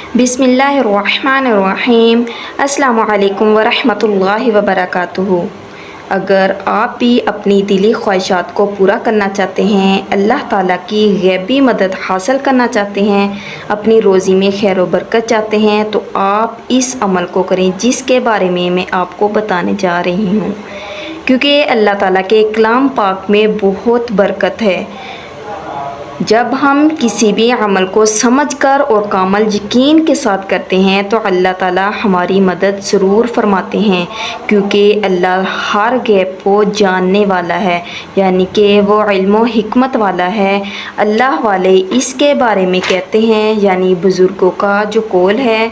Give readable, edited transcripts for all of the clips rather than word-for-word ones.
बिस्मिल्लाहिर्रहमानिर्रहीम। अस्सलामु अलैकुम वरहमतुल्लाहि वबरकातुहू। अगर आप भी अपनी दिली ख्वाहिशात को पूरा करना चाहते हैं, अल्लाह ताला की गैबी मदद हासिल करना चाहते हैं, अपनी रोज़ी में खैर व बरकत चाहते हैं, तो आप इस अमल को करें जिसके बारे में मैं आपको बताने जा रही हूँ, क्योंकि अल्लाह ताला के कलाम पाक में बहुत बरकत है। जब हम किसी भी अमल को समझकर और कामल यकीन के साथ करते हैं तो अल्लाह ताला हमारी मदद ज़रूर फरमाते हैं, क्योंकि अल्लाह हर गैब को जानने वाला है, यानी कि वो इल्म व हिकमत वाला है। अल्लाह वाले इसके बारे में कहते हैं, यानी बुज़ुर्गों का जो कौल है,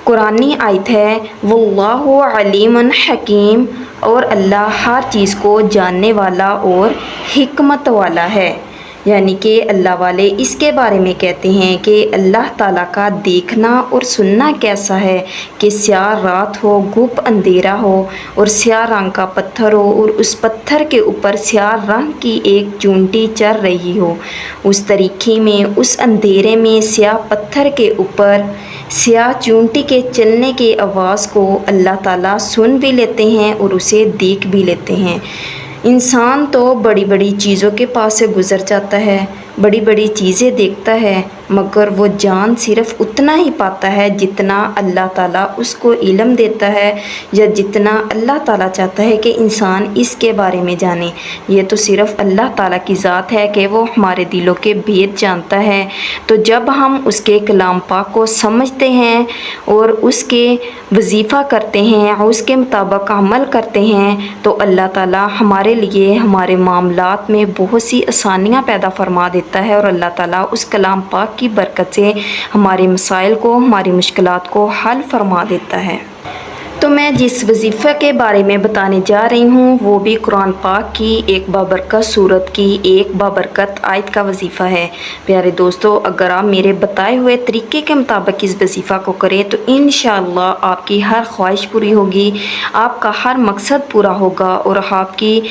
कुरानी आयत है, वल्लाहु अलीमुन हकीम, और अल्लाह हर चीज़ को जानने वाला और हिकमत वाला है। यानी कि अल्लाह वाले इसके बारे में कहते हैं कि अल्लाह ताला का देखना और सुनना कैसा है कि स्याह रात हो, गुप अंधेरा हो और स्याह रंग का पत्थर हो और उस पत्थर के ऊपर स्याह रंग की एक चूंटी चल रही हो। उस तरीके में उस अंधेरे में स्याह पत्थर के ऊपर स्याह चूंटी के चलने की आवाज़ को अल्लाह ताला सुन भी लेते हैं और उसे देख भी लेते हैं। इंसान तो बड़ी बड़ी चीज़ों के पास से गुज़र जाता है, बड़ी बड़ी चीज़ें देखता है, मगर वो जान सिर्फ़ उतना ही पाता है जितना अल्लाह ताला उसको इल्म देता है, या जितना अल्लाह ताला चाहता है कि इंसान इसके बारे में जाने। ये तो सिर्फ़ अल्लाह ताला की ज़ात है कि वो हमारे दिलों के भेद जानता है। तो जब हम उसके कलाम पाक को समझते हैं और उसके वजीफ़ा करते हैं और उसके मुताबिक अमल करते हैं, तो अल्लाह ताला हमारे लिए हमारे मामलात में बहुत सी आसानियाँ पैदा फरमा देता है, और अल्लाह ताला उस कलाम पाक की बरकत से हमारे मसाइल को, हमारी मुश्किलात को हल फरमा देता है। तो मैं जिस वजीफ़े के बारे में बताने जा रही हूँ वो भी कुरान पाक की एक बाबरकत सूरत की एक बाबरकत आयत का वजीफ़ा है। प्यारे दोस्तों, अगर आप मेरे बताए हुए तरीके के मुताबिक इस वजीफ़ा को करें तो इंशाअल्लाह आपकी हर ख्वाहिश पूरी होगी, आपका हर मकसद पूरा होगा और आपकी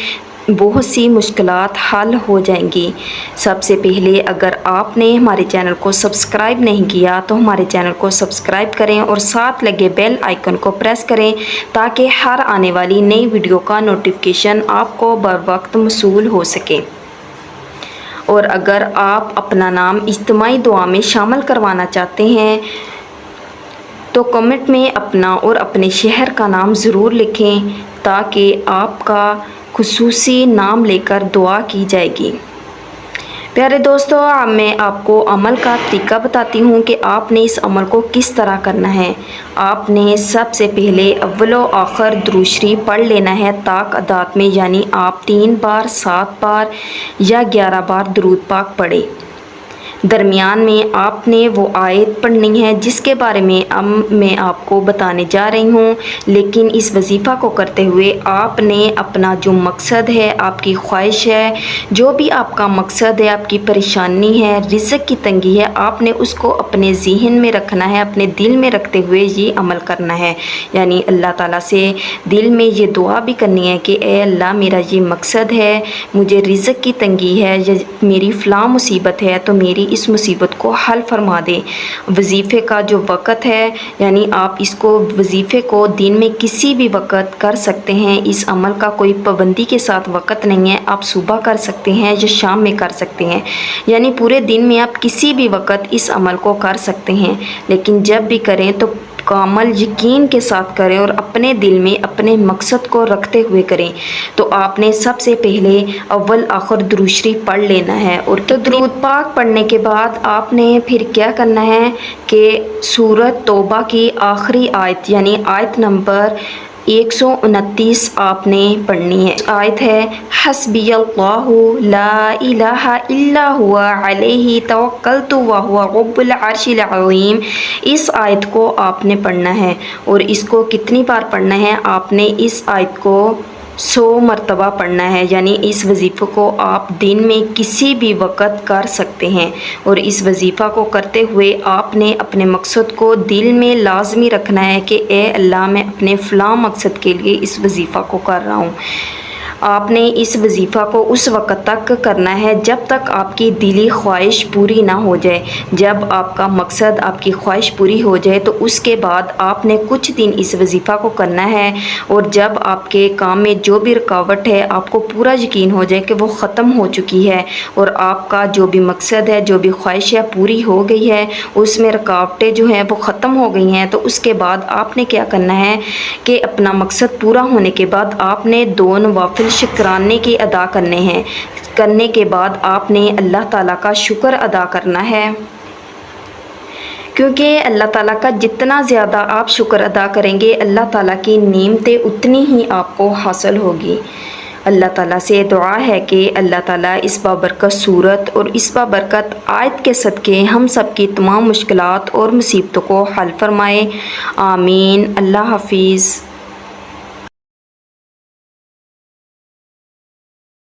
बहुत सी मुश्किलात हल हो जाएंगी। सबसे पहले अगर आपने हमारे चैनल को सब्सक्राइब नहीं किया तो हमारे चैनल को सब्सक्राइब करें और साथ लगे बेल आइकन को प्रेस करें, ताकि हर आने वाली नई वीडियो का नोटिफिकेशन आपको बर वक्त मौसूल हो सके। और अगर आप अपना नाम इज्तिमाई दुआ में शामिल करवाना चाहते हैं तो कमेंट में अपना और अपने शहर का नाम ज़रूर लिखें, ताकि आपका खुसूसी नाम लेकर दुआ की जाएगी। प्यारे दोस्तों, अब मैं आपको अमल का तरीका बताती हूँ कि आपने इस अमल को किस तरह करना है। आपने सबसे पहले अव्वलो आखिर दुरूद शरीफ पढ़ लेना है ताक अदात में, यानी आप 3 बार, 7 बार या 11 बार दुरूद पाक पढ़े। दरमियान में आपने वो आयत पढ़नी है जिसके बारे में अब मैं आपको बताने जा रही हूँ। लेकिन इस वजीफ़ा को करते हुए आपने अपना जो मकसद है, आपकी ख्वाहिश है, जो भी आपका मकसद है, आपकी परेशानी है, रिज़्क़ की तंगी है, आपने उसको अपने ज़हन में रखना है, अपने दिल में रखते हुए ये अमल करना है। यानी अल्लाह ताला से दिल में ये दुआ भी करनी है कि ए अल्लाह, मेरा ये मकसद है, मुझे रिज़्क़ की तंगी है, या मेरी फ़लाँ मुसीबत है, तो मेरी इस मुसीबत को हल फरमा दे। वजीफ़े का जो वक़्त है, यानी आप इसको वजीफ़े को दिन में किसी भी वक़्त कर सकते हैं। इस अमल का कोई पाबंदी के साथ वक़्त नहीं है, आप सुबह कर सकते हैं या शाम में कर सकते हैं, यानी पूरे दिन में आप किसी भी वक़्त इस अमल को कर सकते हैं। लेकिन जब भी करें तो कामल यकीन के साथ करें और अपने दिल में अपने मकसद को रखते हुए करें। तो आपने सबसे पहले अव्वल आखिर दुरूद शरीफ पढ़ लेना है, और तो दुरूद पाक पढ़ने के बाद आपने फिर क्या करना है कि सूरत तौबा की आखिरी आयत, यानी आयत नंबर 129 आपने पढ़नी है। आयत है हस्बियल्लाहु ला इलाहा इल्ला हुवा अलैहि तवक्कलतु व हुवा रब्बुल अर्शिल अज़ीम। इस आयत को आपने पढ़ना है, और इसको कितनी बार पढ़ना है? आपने इस आयत को 100 मरतबा पढ़ना है। यानी इस वजीफ़े को आप दिन में किसी भी वक़्त कर सकते हैं, और इस वजीफ़ा को करते हुए आपने अपने मकसद को दिल में लाजमी रखना है कि ए अल्लाह, मैं अपने फ़लाँ मकसद के लिए इस वजीफ़ा को कर रहा हूँ। آپ نے اس وظیفہ کو اس وقت تک کرنا ہے جب تک آپ کی دلی خواہش پوری نہ ہو جائے۔ جب آپ کا مقصد، آپ کی خواہش پوری ہو جائے تو اس کے بعد آپ نے کچھ دن اس وظیفہ کو کرنا ہے، اور جب آپ کے کام میں جو بھی رکاوٹ ہے آپ کو پورا یقین ہو جائے کہ وہ ختم ہو چکی ہے، اور آپ کا جو بھی مقصد ہے، جو بھی خواہش ہے پوری ہو گئی ہے، اس میں رکاوٹیں جو ہیں وہ ختم ہو گئی ہیں، تو اس کے بعد آپ نے کیا کرنا ہے کہ اپنا مقصد پورا ہونے کے بعد آپ نے 2 نوافل شکرانے کے ادا کرنے ہیں۔ کرنے کے بعد آپ نے اللہ تعالیٰ کا شکر ادا کرنا ہے، کیونکہ اللہ تعالیٰ کا جتنا زیادہ آپ شکر ادا کریں گے اللہ تعالیٰ کی نعمتیں اتنی ہی آپ کو حاصل ہوگی۔ اللہ تعالیٰ سے دعا ہے کہ اللہ تعالیٰ اس بابرکت صورت اور اس بابرکت آیت کے صدقے ہم سب کی تمام مشکلات اور مصیبتوں کو حل فرمائے، آمین۔ اللہ حافظ۔